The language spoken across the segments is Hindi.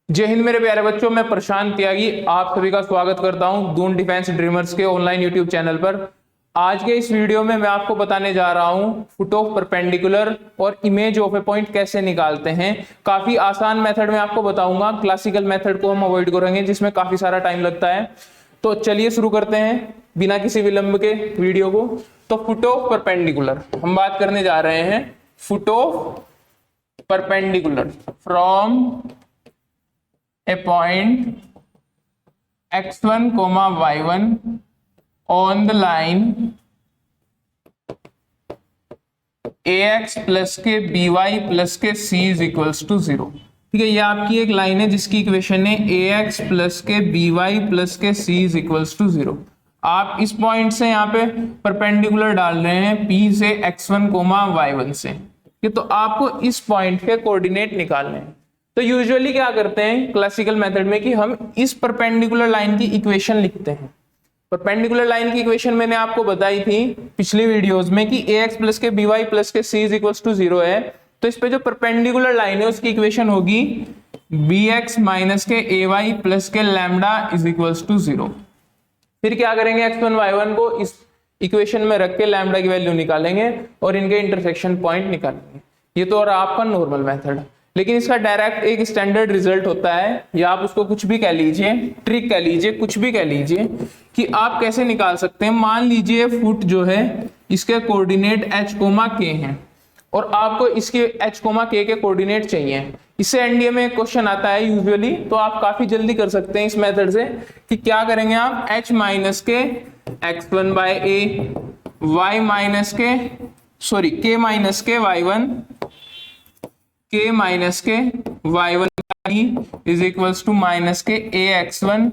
जय हिंद मेरे प्यारे बच्चों, मैं प्रशांत त्यागी आप सभी का स्वागत करता हूं दून डिफेंस ड्रीमर्स के ऑनलाइन यूट्यूब चैनल पर। आज के इस वीडियो में मैं आपको बताने जा रहा हूं फुट ऑफ परपेंडिकुलर और इमेज ऑफ ए पॉइंट कैसे निकालते हैं। काफी आसान मेथड में आपको बताऊंगा, क्लासिकल मेथड को हम अवॉइड करेंगे जिसमें काफी सारा टाइम लगता है। तो चलिए शुरू करते हैं बिना किसी विलंब के वीडियो को। तो फुट ऑफ परपेंडिकुलर हम बात करने जा रहे हैं। Foot of perpendicular from a point x1 comma y1 on the line ax plus के by प्लस के c इज इक्वल्स टू 0। ठीक है, ये आपकी एक लाइन है जिसकी इक्वेशन है ax प्लस के by प्लस के c इज इक्वल्स टू 0। आप इस पॉइंट से यहाँ पे परपेंडिकुलर डाल रहे हैं p से x1 कोमा y1 से। तो आपको इस पॉइंट के कोऑर्डिनेट निकालने हैं। तो यूजुअली क्या करते हैं क्लासिकल मेथड में कि हम इस परपेंडिकुलर लाइन की इक्वेशन लिखते हैं। परपेंडिकुलर लाइन की इक्वेशन मैंने आपको बताई थी पिछली वीडियोस में कि ax प्लस के by प्लस के c इज इक्वल्स टू 0 है। तो इस पे जो परपेंडिकुलर लाइन है उसकी इक्वेशन होगी bx माइनस के ay प्लस के लैम्डा इज इक्वल्स टू 0। फिर क्या करेंगे, x1 y1 को इस इक्वेशन में रख के लैम्डा की वैल्यू निकालेंगे और इनके इंटरसेक्शन पॉइंट निकालेंगे। ये तो और आपका नॉर्मल मेथड, लेकिन इसका डायरेक्ट एक स्टैंडर्ड रिजल्ट होता है, या आप उसको कुछ भी कह लीजिए, ट्रिक कह लीजिए, कुछ भी कह लीजिए कि आप कैसे निकाल सकते हैं। मान लीजिए फुट जो है इसके कोऑर्डिनेट h कोमा k हैं और आपको इसके h कोमा k के कोऑर्डिनेट चाहिए। इससे एनडीए में एक क्वेश्चन आता है यूजुअली, तो आप काफी जल्दी कर सकते हैं इस मेथड से कि क्या करेंगे आप h माइनस के x1 by a y minus के k माइनस के y1 k माइनस के y1 is equals to minus के ax1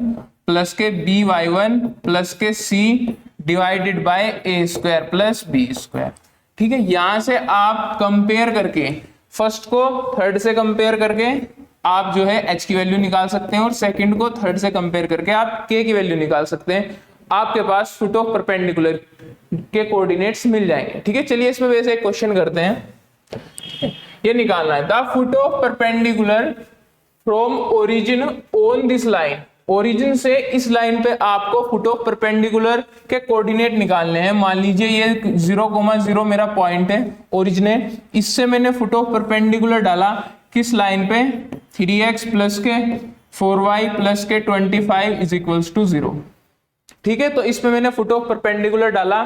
प्लस के by1 प्लस के c divided by a square plus b square. ठीक है, यहां से आप कंपेयर करके फर्स्ट को थर्ड से कंपेयर करके आप जो है h की वैल्यू निकाल सकते हैं और सेकंड को थर्ड से कंपेयर करके आप k की वैल्यू निकाल सकते हैं। आपके पास फुट ऑफ परपेंडिकुलर के कोऑर्डिनेट्स मिल जाएंगे। ठीक है, चलिए इसमें वैसे एक क्वेश्चन करते हैं, ये निकालना है। The foot of perpendicular from origin on this line. Origin से इस लाइन पे आपको फुट ऑफ परपेंडिकुलर के कोऑर्डिनेट निकालने हैं। मान लीजिए ये 0,0 मेरा पॉइंट है, ओरिजिन है। इससे मैंने फुट ऑफ परपेंडिकुलर डाला किस लाइन पे, 3x प्लस के 4y प्लस के 25 इज इक्वल्स टू 0। ठीक है, तो इसमें मैंने फुट ऑफ परपेंडिकुलर डाला।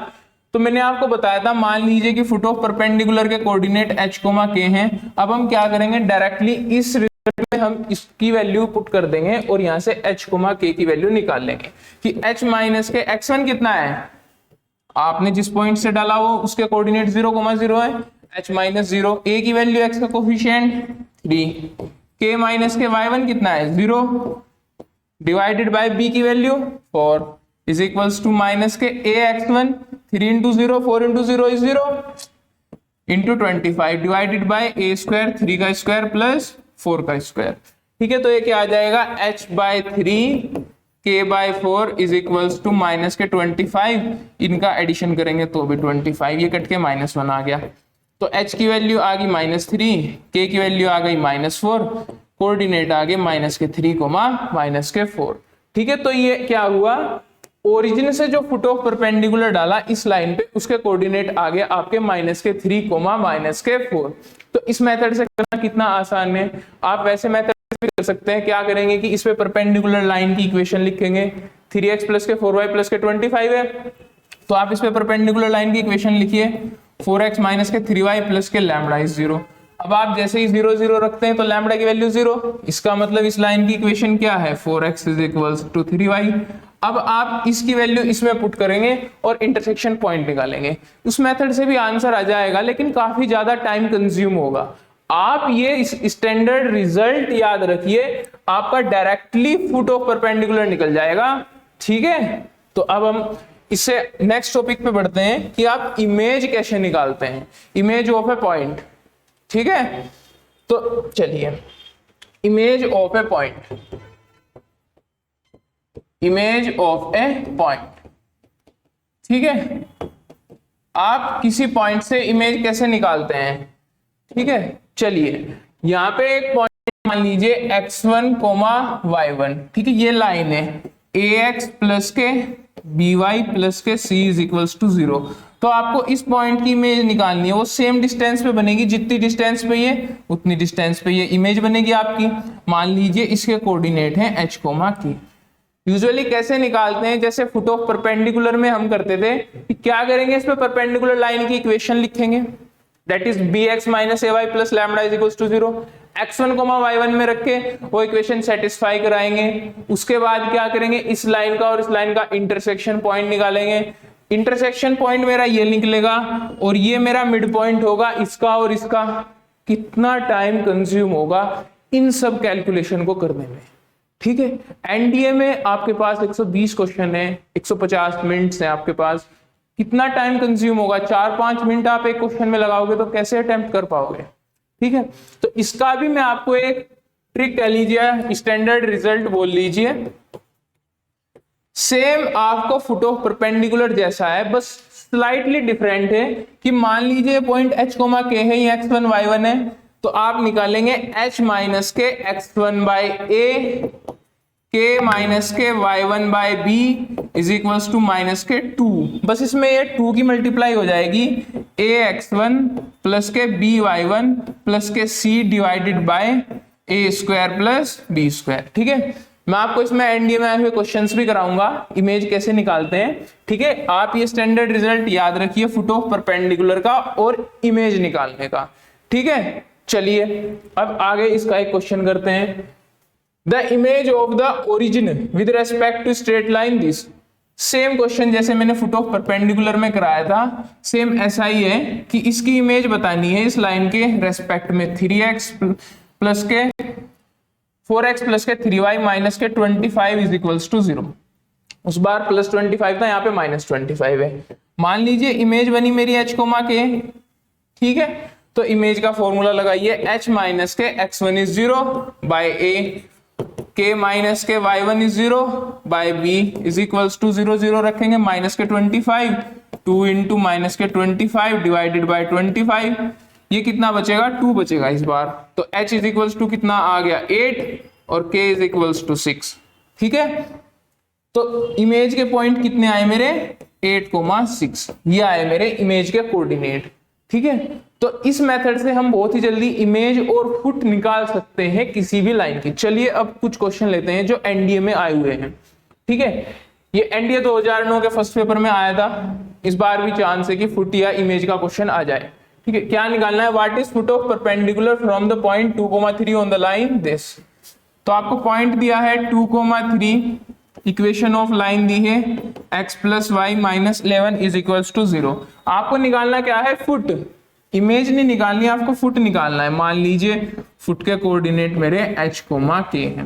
तो मैंने आपको बताया था, मान लीजिए कि फुट ऑफ परपेंडिकुलर के कोऑर्डिनेट h, k हैं। अब हम क्या करेंगे, डायरेक्टली इस रिजल्ट में हम इसकी वैल्यू पुट कर देंगे और यहां से h, k की वैल्यू निकाल लेंगे कि h माइनस के x1 कितना है, आपने जिस पॉइंट से डाला वो उसके कोऑर्डिनेट 0,0 है, h माइनस 0, a की वैल्यू x का कोफिशिएंट 3, k माइनस के y1 कितना है 0 डिवाइडेड बाय b की value 4 is equals to minus के ax1 3 into 0 4 into 0 is 0 into 25 divided by a square 3 का स्क्वायर प्लस 4 का स्क्वायर। ठीक है, तो ये क्या आ जाएगा, h by 3 k by 4 is equals to minus के 25। इनका एडिशन करेंगे तो भी 25, ये कट के -1 आ गया। तो h की वैल्यू आ गई -3, k की वैल्यू आ गई -4, कोऑर्डिनेट आ गए -3 -4। ठीक है, तो ये क्या हुआ, ओरिजिन से जो फुट ऑफ परपेंडिकुलर डाला इस लाइन पे उसके कोऑर्डिनेट आ गए आपके -3 -4। तो इस मेथड से करना कितना आसान है। आप वैसे मेथड भी कर सकते हैं। क्या करेंगे कि इस पे परपेंडिकुलर लाइन की इक्वेशन लिखेंगे, 3x प्लस के 4y प्लस के 25 है, तो आप इस पे परपेंडिकुलर लाइन की इक्वेशन लिखिए 4x माइनस के 3y प्लस के लैम्डा इज 0। अब आप जैसे ही 0 0 रखते हैं तो लैम्डा की वैल्यू 0। इसका मतलब इस लाइन की इक्वेशन क्या है, 4x is equals to 3y। अब आप इसकी वैल्यू इसमें पुट करेंगे और इंटरसेक्शन पॉइंट निकालेंगे। उस मेथड से भी आंसर आ जाएगा, लेकिन काफी ज्यादा टाइम कंज्यूम होगा। आप ये स्टैंडर्ड रिजल्ट याद रखिए, आपका डायरेक्टली फुट ऑफ परपेंडिकुलर निकल जाएगा। ठीक है, तो अब हम इससे नेक्स्ट टॉपिक पे बढ़ते हैं कि आप इमेज कैसे निकालते हैं, इमेज ऑफ ए पॉइंट। ठीक है, तो चलिए image of A point, image of A point. ठीक है, आप किसी पॉइंट से इमेज कैसे निकालते हैं। ठीक है, चलिए यहाँ पे एक पॉइंट मान लीजिए x1 कोमा y1, ठीक है, ये लाइन है ax प्लस के by प्लस के c इज इक्वल्स टू 0। तो आपको इस पॉइंट की इमेज निकालनी है, वो सेम डिस्टेंस पे बनेगी, जितनी डिस्टेंस पे ये उतनी डिस्टेंस पे ये इमेज बनेगी आपकी। मान लीजिए इसके कोऑर्डिनेट हैं h कोमा k। यूजुअली कैसे निकालते हैं, जैसे फुट ऑफ परपेंडिकुलर में हम करते थे कि क्या करेंगे, इस पे परपेंडिकुलर लाइन की इक्वेशन लिखेंगे, that is bx minus ay plus lambda is equals to 0। x1 comma y1 में रख के वो इक्वेशन सेटिस्फाई कराएंगे। उसके बाद क्या करेंगे, इस लाइन का और इस लाइन का इंटरसेक्शन पॉइंट निकालेंगे। इंटरसेक्शन पॉइंट मेरा ये निकलेगा और ये मेरा मिड पॉइंट होगा इसका और इसका। कितना टाइम कंज्यूम होगा इन सब कैलकुलेशन को करने में, ठीक है। एनडीए में आपके पास 120 क्वेश्चन है, 150 मिनट्स हैं आपके पास। कितना टाइम कंज्यूम होगा, 4-5 मिनट आप एक क्वेश्चन में लगाओगे तो कैसे अटेम्प्ट कर पाओगे, ठीक है। तो इसका भी मैं आपको एक ट्रिक कह लीजिए, स्टैंडर्ड रिजल्ट बोल लीजिए। सेम आपको फुट ऑफ परपेंडिकुलर जैसा है, बस स्लाइटली डिफरेंट है कि मान लीजिए पॉइंट h कोमा k है, ये x1 y1 है, तो आप निकालेंगे h माइनस के x1 by a k minus के y1 by b is equals to minus के 2। बस इसमें ये 2 की मल्टीप्लाई हो जाएगी a x1 प्लस के b y1 प्लस के c divided by a square plus b square, ठीक है। मैं आपको इसमें एनडीए में आए हुए क्वेश्चंस भी कराऊंगा, इमेज कैसे निकालते हैं, ठीक है। आप ये स्टैंडर्ड रिजल्ट याद रखिए फुट ऑफ परपेंडिकुलर का और इमेज निकालने का, ठीक है। चलिए अब आगे इसका एक क्वेश्चन करते हैं। The image of the origin with respect to straight line this. Same question जैसे मैंने फुट ऑफ परपेंडिकुलर में कराया था, सेम ऐसा ही है कि इसकी इमेज बतानी है इस लाइन के रेस्पेक्ट में। 3x प्लस के 4x प्लस के 3y माइनस के 25 इज इक्वल्स टू 0। उस बार प्लस 25 था, यहाँ पे माइनस 25 है। मान लीजिए इमेज बनी मेरी h कोमा k, ठीक है। तो इमेज का फॉर्मूला लगाइए, h माइनस के x1 is 0 by a, k minus के y1 is 0 by b is equals to 0 0 रखेंगे, माइनस के 25 2 इंटू माइनस के 25 डिवाइडेड बाय 25, ये कितना बचेगा, 2 बचेगा इस बार। तो h इज इक्वल्स टू कितना आ गया 8 और k इज इक्वल्स टू 6, ठीक है। तो इमेज के पॉइंट कितने आए मेरे 8,6, ये आए मेरे इमेज के कोऑर्डिनेट, ठीक है। तो इस मेथड से हम बहुत ही जल्दी इमेज और फुट निकाल सकते हैं किसी भी लाइन की। चलिए अब कुछ क्वेश्चन लेते हैं जो एनडीए में आए हुए हैं, ठीक है। ये एनडीए 2009 के फर्स्ट पेपर में आया था, इस बार भी चांस है कि फुट या इमेज का क्वेश्चन आ जाए, ठीक है। क्या निकालना है, what is foot of perpendicular from the point 2,3 on the line this. तो आपको पॉइंट दिया है 2,3, इक्वेशन ऑफ लाइन दी है x plus y minus 11 is equals to 0। आपको निकालना क्या है, फुट, इमेज नहीं निकालनी, आपको फुट निकालना है। मान लीजिए फुट के कोऑर्डिनेट मेरे h कोमा k हैं,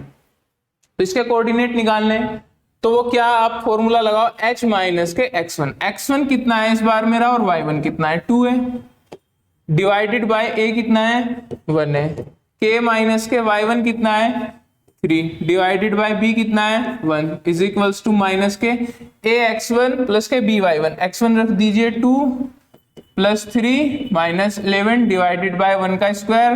तो इसके कोऑर्डिनेट निकालने हैं। तो वो क्या, आप फॉर्मूला लगाओ, h माइनस के x1 कितना है इस बार मेरा और y1 कितना है 2 है, डिवाइडेड बाय a कितना है 1 है, k माइनस के y1 कितना है 3 डिवाइडेड बाय b कितना है 1 इज इक्वल्स टू माइनस के a x1 प्लस के b y1, x1 रख दीजिए 2 प्लस 3 माइनस 11 डिवाइडेड बाय 1 का स्क्वायर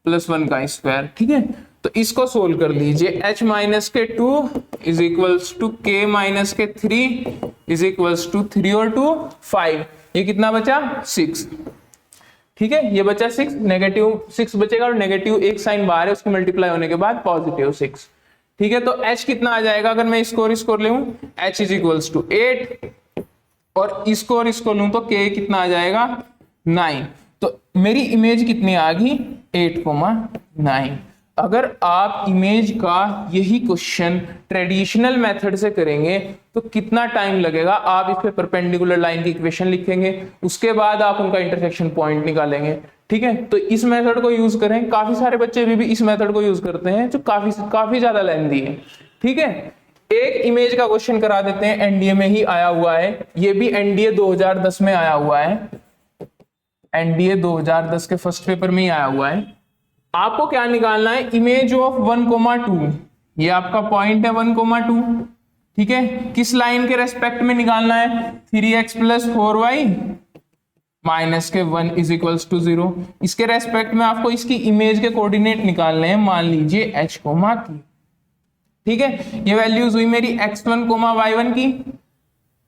प्लस 1 का स्क्वायर, ठीक है। तो इसको सोल्व कर लीजिए, h माइनस के 2 is equals to k minus के 3 इज इक्वल्स टू 3 और 2 5, ये कितना बचा 6, ठीक है। ये बचा 6, नेगेटिव 6 बचेगा और नेगेटिव एक साइन बाहर है, उसके मल्टीप्लाई होने के बाद पॉजिटिव 6, ठीक है। तो h कितना आ जाएगा, अगर मैं इसको ले लूं, h इज इक्वल्स टू 8 और इसको लूं तो k कितना आ जाएगा 9। तो मेरी इमेज कितनी आ गई 8,9। अगर आप इमेज का यही क्वेश्चन ट्रेडिशनल मेथड से करेंगे तो कितना टाइम लगेगा, आप इस पे परपेंडिकुलर लाइन की इक्वेशन लिखेंगे, उसके बाद आप उनका इंटरसेक्शन पॉइंट निकालेंगे, ठीक है। तो इस मेथड को यूज करें, काफी सारे बच्चे भी इस मेथड को यूज करते हैं जो काफी ज्यादा लेंथी है, ठीक है। एक इमेज का क्वेश्चन करा देते हैं, एनडीए में ही आया हुआ है, ये भी एनडीए 2010 में आया हुआ है, एनडीए 2010 के फर्स्ट पेपर में ही आया हुआ है। आपको क्या निकालना है, इमेज ऑफ 1,2, ये आपका पॉइंट है 1,2, ठीक है। किस लाइन के रेस्पेक्ट में निकालना है, 3x प्लस 4y माइनस के 1 इज इक्वल्स टू 0। इसके रेस्पेक्ट में आपको इसकी इमेज के कोऑर्डिनेट निकालने हैं, मान लीजिए h कोमा की। ठीक है, ये वैल्यूज हुई मेरी x1 कोमा y1 की।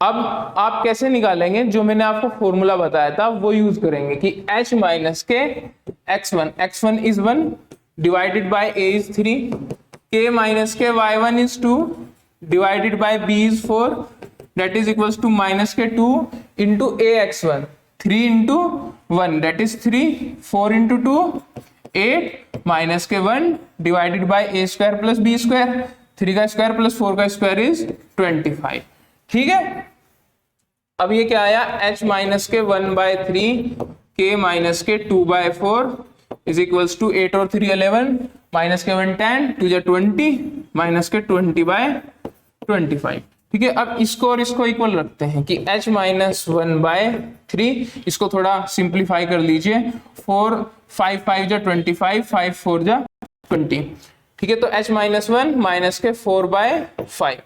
अब आप कैसे निकालेंगे, जो मैंने आपको फॉर्मूला बताया था वो यूज करेंगे कि h माइनस के x1 is 1 divided by a is 3, k minus के y1 is 2 divided by b is 4 that is equals to minus के 2 into ax1, 3 into 1 that is 3, 4 into 2 8 minus के 1 divided by a square plus b square, 3 का स्क्वायर प्लस 4 का स्क्वायर इज 25। ठीक है, अब ये क्या आया, h माइनस के 1/3 k माइनस के 2/4 इज इक्वल्स टू 8 और 3 11 माइनस के 1 10 2 जा 20 माइनस के 20/25। ठीक है, अब इसको और इसको इक्वल रखते हैं कि h माइनस 1/3, इसको थोड़ा सिंप्लीफाई कर लीजिए, 4 5 5 जा 25 5 4 जा 20। ठीक है, तो h माइनस 1 माइनस के 4/5,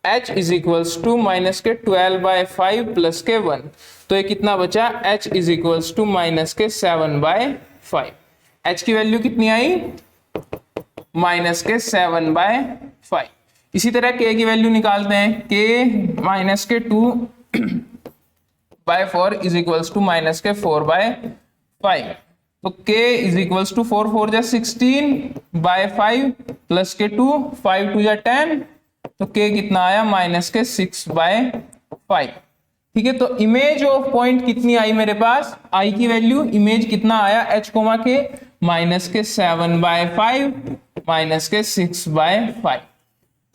h is equals to minus के 12/5 प्लस के 1, तो ये कितना बचा, h is equals to minus के 7/5। h की वैल्यू कितनी आई, माइनस के 7/5। इसी तरह k की वैल्यू निकालते हैं, k माइनस के 2/4 इज इक्वल्स टू माइनस के 4/5, तो k इज इक्वल्स टू 4 4 जा 16/5 प्लस के 2 5 2 जा 10, तो k कितना आया, माइनस के 6/5। ठीक है, तो इमेज ऑफ पॉइंट कितनी आई मेरे पास, i की वैल्यू, इमेज कितना आया h कोमा के, माइनस के 7/5 माइनस के 6/5।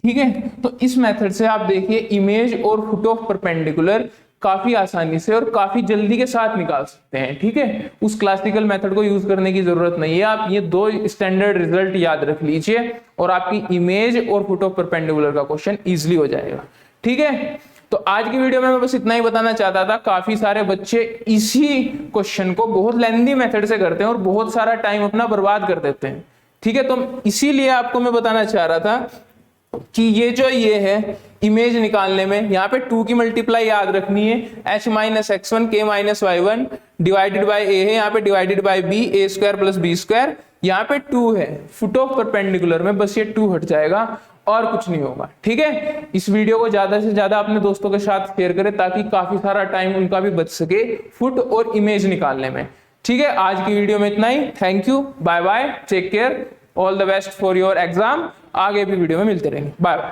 ठीक है, तो इस मेथड से आप देखिए इमेज और फुट ऑफ परपेंडिकुलर काफी आसानी से और काफी जल्दी के साथ निकाल सकते हैं। ठीक है, उस क्लासिकल मेथड को यूज करने की जरूरत नहीं है, आप ये दो स्टैंडर्ड रिजल्ट याद रख लीजिए और आपकी इमेज और फुट ऑफ परपेंडिकुलर का क्वेश्चन इजीली हो जाएगा। ठीक है, तो आज की वीडियो में मैं बस इतना ही बताना चाहता था। काफी सारे बच्चे इसी क्वेश्चन को बहुत लेंथी मेथड से करते हैं और बहुत सारा टाइम अपना बर्बाद कर देते हैं। ठीक है, तो इसीलिए आपको मैं बताना चाह रहा था कि ये जो ये है इमेज निकालने में, यहाँ पे 2 की मल्टीप्लाई याद रखनी है, h minus x1 k minus y1 divided by a है, यहाँ पे divided by b, a square plus b square, यहाँ पे 2 है, फुट ऑफ परपेंडिकुलर में बस ये 2 हट जाएगा और कुछ नहीं होगा। ठीक है, इस वीडियो को ज्यादा से ज्यादा अपने दोस्तों के साथ शेयर करें ताकि काफी सारा टाइम उनका भी बच सके फुट और इमेज निकालने में। ठीक है, आज की वीडियो में इतना ही। Thank you, bye bye, take care, all the best for your exam. आगे भी वीडियो में मिलते रहेंगे, बाय बाय।